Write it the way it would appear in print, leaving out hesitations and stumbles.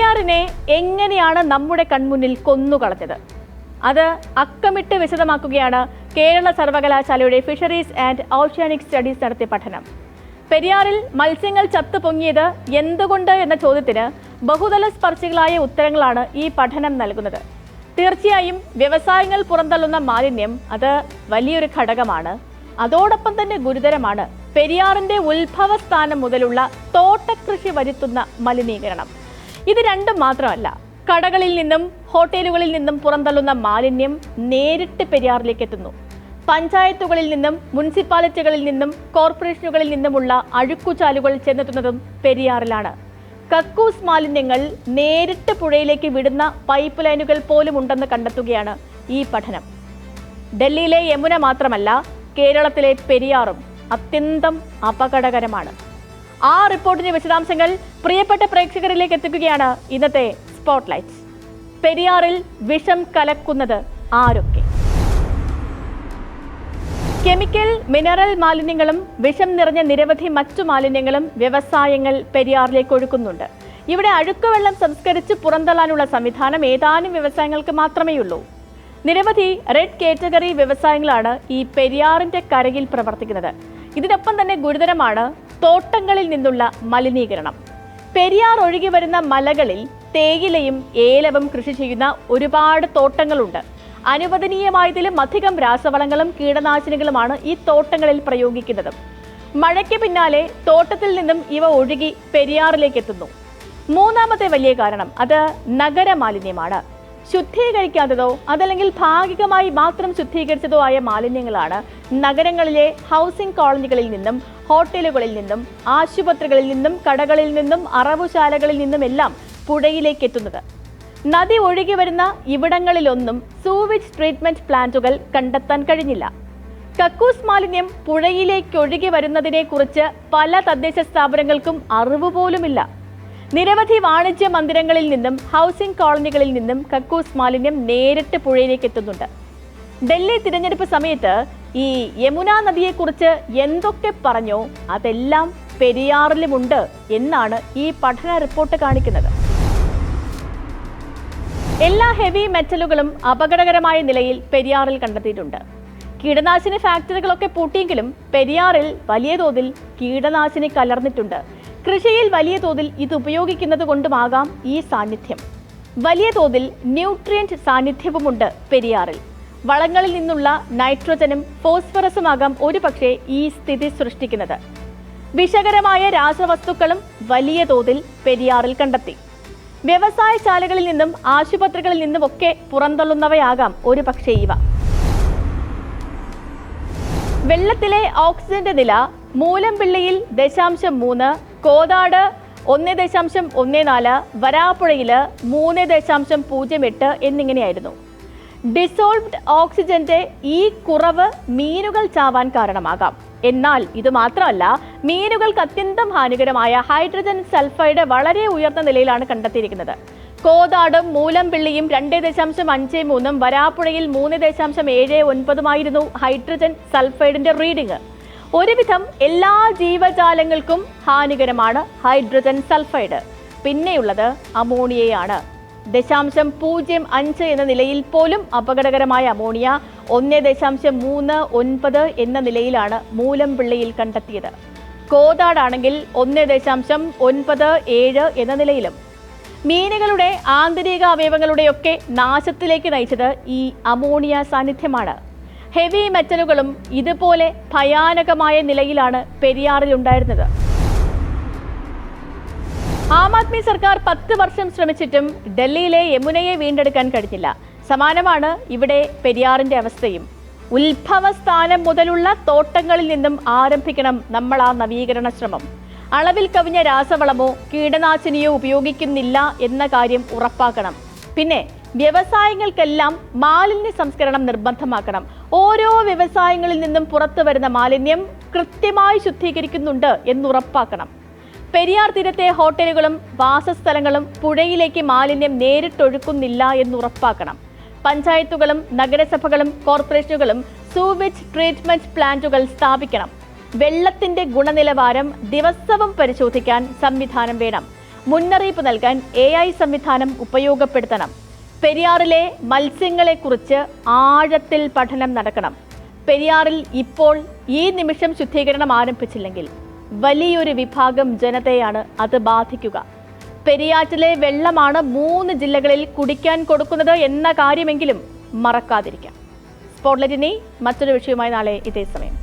പെരിയാറിനെ എങ്ങനെയാണ് നമ്മുടെ കൺമുന്നിൽ കൊന്നുകളഞ്ഞത്? അത് അക്കമിട്ട് വിശദമാക്കുകയാണ് കേരള സർവകലാശാലയുടെ ഫിഷറീസ് ആൻഡ് ഓഷ്യാനിക് സ്റ്റഡീസ് നടത്തിയ പഠനം. പെരിയാറിൽ മത്സ്യങ്ങൾ ചത്തുപൊങ്ങിയത് എന്തുകൊണ്ട് എന്ന ചോദ്യത്തിന് ബഹുതല സ്പർശികളായ ഉത്തരങ്ങളാണ് ഈ പഠനം നൽകുന്നത്. തീർച്ചയായും വ്യവസായങ്ങൾ പുറന്തള്ളുന്ന മാലിന്യം അത് വലിയൊരു ഘടകമാണ്. അതോടൊപ്പം തന്നെ ഗുരുതരമാണ് പെരിയാറിന്റെ ഉത്ഭവസ്ഥാനം മുതലുള്ള തോട്ടകൃഷി വരുത്തുന്ന മലിനീകരണം. ഇത് രണ്ടും മാത്രമല്ല, കടകളിൽ നിന്നും ഹോട്ടലുകളിൽ നിന്നും പുറന്തള്ളുന്ന മാലിന്യം നേരിട്ട് പെരിയാറിലേക്ക് എത്തുന്നു. പഞ്ചായത്തുകളിൽ നിന്നും മുനിസിപ്പാലിറ്റികളിൽ നിന്നും കോർപ്പറേഷനുകളിൽ നിന്നുമുള്ള അഴുക്കുചാലുകൾ ചെന്നെത്തുന്നതും പെരിയാറിലാണ്. കക്കൂസ് മാലിന്യങ്ങൾ നേരിട്ട് പുഴയിലേക്ക് വിടുന്ന പൈപ്പ് ലൈനുകൾ പോലും ഉണ്ടെന്ന് കണ്ടെത്തുകയാണ് ഈ പഠനം. ഡൽഹിയിലെ യമുന മാത്രമല്ല, കേരളത്തിലെ പെരിയാറും അത്യന്തം അപകടകരമാണ്. ആ റിപ്പോർട്ടിന്റെ വിശദാംശങ്ങൾ പ്രിയപ്പെട്ട പ്രേക്ഷകരിലേക്ക് എത്തിക്കുകയാണ് ഇന്നത്തെ സ്പോട്ട്ലൈറ്റ്. പെരിയാറിൽ വിഷം കലക്കുന്നത് ആരൊക്കെ? കെമിക്കൽ, മിനറൽ മാലിന്യങ്ങളും വിഷം നിറഞ്ഞ നിരവധി മറ്റു മാലിന്യങ്ങളും വ്യവസായങ്ങൾ പെരിയാറിലേക്ക് ഒഴുക്കുന്നുണ്ട്. ഇവിടെ അഴുക്കുവെള്ളം സംസ്കരിച്ച് പുറന്തള്ളാനുള്ള സംവിധാനം ഏതാനും വ്യവസായങ്ങൾക്ക് മാത്രമേയുള്ളൂ. നിരവധി റെഡ് കാറ്റഗറി വ്യവസായങ്ങളാണ് ഈ പെരിയാറിന്റെ കരയിൽ പ്രവർത്തിക്കുന്നത്. ഇതിനൊപ്പം തന്നെ ഗുരുതരമാണ് തോട്ടങ്ങളിൽ നിന്നുള്ള മലിനീകരണം. പെരിയാർ ഒഴുകി വരുന്ന മലകളിൽ തേയിലയും ഏലവും കൃഷി ചെയ്യുന്ന ഒരുപാട് തോട്ടങ്ങളുണ്ട്. അനുവദനീയമായതിലും അധികം രാസവളങ്ങളും കീടനാശിനികളുമാണ് ഈ തോട്ടങ്ങളിൽ പ്രയോഗിക്കുന്നത്. മഴയ്ക്ക് പിന്നാലെ തോട്ടത്തിൽ നിന്നും ഇവ ഒഴുകി പെരിയാറിലേക്ക് എത്തുന്നു. മൂന്നാമത്തെ വലിയ കാരണം അത് നഗരമാലിന്യമാണ്. ശുദ്ധീകരിക്കാത്തതോ അതല്ലെങ്കിൽ ഭാഗികമായി മാത്രം ശുദ്ധീകരിച്ചതോ ആയ മാലിന്യങ്ങളാണ് നഗരങ്ങളിലെ ഹൗസിംഗ് കോളനികളിൽ നിന്നും ഹോട്ടലുകളിൽ നിന്നും ആശുപത്രികളിൽ നിന്നും കടകളിൽ നിന്നും അറവുശാലകളിൽ നിന്നുമെല്ലാം പുഴയിലേക്ക് എത്തുന്നത്. നദി ഒഴുകി വരുന്ന ഇവിടങ്ങളിലൊന്നും സൂവേജ് ട്രീറ്റ്മെന്റ് പ്ലാന്റുകൾ കണ്ടെത്താൻ കഴിഞ്ഞില്ല. കക്കൂസ് മാലിന്യം പുഴയിലേക്ക് ഒഴുകി വരുന്നതിനെ കുറിച്ച് പല തദ്ദേശ സ്ഥാപനങ്ങൾക്കും അറിവ് പോലുമില്ല. നിരവധി വാണിജ്യ മന്ദിരങ്ങളിൽ നിന്നും ഹൗസിംഗ് കോളനികളിൽ നിന്നും കക്കൂസ് മാലിന്യം നേരിട്ട് പുഴയിലേക്ക് എത്തുന്നുണ്ട്. ഡൽഹി തിരഞ്ഞെടുപ്പ് സമയത്ത് ഈ യമുന നദിയെക്കുറിച്ച് എന്തൊക്കെ പറഞ്ഞോ അതെല്ലാം പെരിയാറിലുമുണ്ട് എന്നാണ് ഈ പഠന റിപ്പോർട്ട് കാണിക്കുന്നത്. എല്ലാ ഹെവി മെറ്റലുകളും അപകടകരമായ നിലയിൽ പെരിയാറിൽ കണ്ടെത്തിയിട്ടുണ്ട്. കീടനാശിനി ഫാക്ടറികളൊക്കെ പൂട്ടിയെങ്കിലും പെരിയാറിൽ വലിയ തോതിൽ കീടനാശിനി കലർന്നിട്ടുണ്ട്. കൃഷിയിൽ വലിയ തോതിൽ ഇത് ഉപയോഗിക്കുന്നത് കൊണ്ടുമാകാം ഈ സാന്നിധ്യം. വലിയ തോതിൽ ന്യൂട്രിയന്റ് സാന്നിധ്യവുമുണ്ട് പെരിയാറിൽ. വളങ്ങളിൽ നിന്നുള്ള നൈട്രജനും ഫോസ്ഫറസുമാകാം ഒരുപക്ഷെ ഈ സ്ഥിതി സൃഷ്ടിക്കുന്നത്. വിഷകരമായ രാസവസ്തുക്കളും വലിയ തോതിൽ പെരിയാറിൽ കണ്ടെത്തി. വ്യവസായശാലകളിൽ നിന്നും ആശുപത്രികളിൽ നിന്നുമൊക്കെ പുറന്തള്ളുന്നവയാകാം ഒരുപക്ഷെ ഇവ. വെള്ളത്തിലെ ഓക്സിജന്റെ നില മൂലംപിള്ളിയിൽ 0.3, കോതാട് 1.14, വരാപ്പുഴയിൽ 3.08 എന്നിങ്ങനെയായിരുന്നു. ഡിസോൾവ്ഡ് ഓക്സിജന്റെ ഈ കുറവ് മീനുകൾ ചാവാൻ കാരണമാകാം. എന്നാൽ ഇത് മാത്രമല്ല, മീനുകൾക്ക് അത്യന്തം ഹാനികരമായ ഹൈഡ്രജൻ സൾഫൈഡ് വളരെ ഉയർന്ന നിലയിലാണ് കണ്ടെത്തിയിരിക്കുന്നത്. കോതാടും മൂലംപിള്ളിയും 2.53, വരാപ്പുഴയിൽ 3.79 ഹൈഡ്രജൻ സൾഫൈഡിന്റെ റീഡിംഗ്. ഒരുവിധം എല്ലാ ജീവജാലങ്ങൾക്കും ഹാനികരമാണ് ഹൈഡ്രജൻ സൾഫൈഡ്. പിന്നെയുള്ളത് അമോണിയയാണ്. 0.05 എന്ന നിലയിൽ പോലും അപകടകരമായ അമോണിയ 1.39 എന്ന നിലയിലാണ് മൂലംപിള്ളിയിൽ കണ്ടെത്തിയത്. കോതാടാണെങ്കിൽ 1.97 എന്ന നിലയിലും. മീനുകളുടെ ആന്തരിക അവയവങ്ങളുടെയൊക്കെ നാശത്തിലേക്ക് നയിച്ചത് ഈ അമോണിയ സാന്നിധ്യമാണ്. ഹെവി മെറ്റലുകളും ഇതുപോലെ ഭയാനകമായ നിലയിലാണ് പെരിയാറിൽ ഉണ്ടായിരുന്നത്. ആം ആദ്മി സർക്കാർ 10 വർഷം ശ്രമിച്ചിട്ടും ഡൽഹിയിലെ യമുനയെ വീണ്ടെടുക്കാൻ കഴിഞ്ഞില്ല. സമാനമാണ് ഇവിടെ പെരിയാറിന്റെ അവസ്ഥയും. ഉത്ഭവസ്ഥാനം മുതലുള്ള തോട്ടങ്ങളിൽ നിന്നും ആരംഭിക്കണം നമ്മൾ ആ നവീകരണ ശ്രമം. അളവിൽ കവിഞ്ഞ രാസവളമോ കീടനാശിനിയോ ഉപയോഗിക്കുന്നില്ല എന്ന കാര്യം ഉറപ്പാക്കണം. പിന്നെ വ്യവസായങ്ങൾക്കെല്ലാം മാലിന്യ സംസ്കരണം നിർബന്ധമാക്കണം. ഓരോ വ്യവസായങ്ങളിൽ നിന്നും പുറത്തു വരുന്ന മാലിന്യം കൃത്യമായി ശുദ്ധീകരിക്കുന്നുണ്ട് എന്നുറപ്പാക്കണം. പെരിയാർ തീരത്തെ ഹോട്ടലുകളും വാസസ്ഥലങ്ങളും പുഴയിലേക്ക് മാലിന്യം നേരിട്ടൊഴുക്കുന്നില്ല എന്നുറപ്പാക്കണം. പഞ്ചായത്തുകളും നഗരസഭകളും കോർപ്പറേഷനുകളും സൂവേജ് ട്രീറ്റ്മെന്റ് പ്ലാന്റുകൾ സ്ഥാപിക്കണം. വെള്ളത്തിന്റെ ഗുണനിലവാരം ദിവസവും പരിശോധിക്കാൻ സംവിധാനം വേണം. മുന്നറിയിപ്പ് നൽകാൻ AI സംവിധാനം ഉപയോഗപ്പെടുത്തണം. പെരിയാറിലെ മത്സ്യങ്ങളെക്കുറിച്ച് ആഴത്തിൽ പഠനം നടക്കണം. പെരിയാറിൽ ഇപ്പോൾ ഈ നിമിഷം ശുദ്ധീകരണം ആരംഭിച്ചില്ലെങ്കിൽ വലിയൊരു വിഭാഗം ജനതയാണ് അത് ബാധിക്കുക. പെരിയാറ്റിലെ വെള്ളമാണ് 3 ജില്ലകളിൽ കുടിക്കാൻ കൊടുക്കുന്നത് എന്ന കാര്യമെങ്കിലും മറക്കാതിരിക്കാം. സ്പോട്ട്ലൈറ്റ് ഇനി മറ്റൊരു വിഷയവുമായി നാളെ ഇതേ സമയം.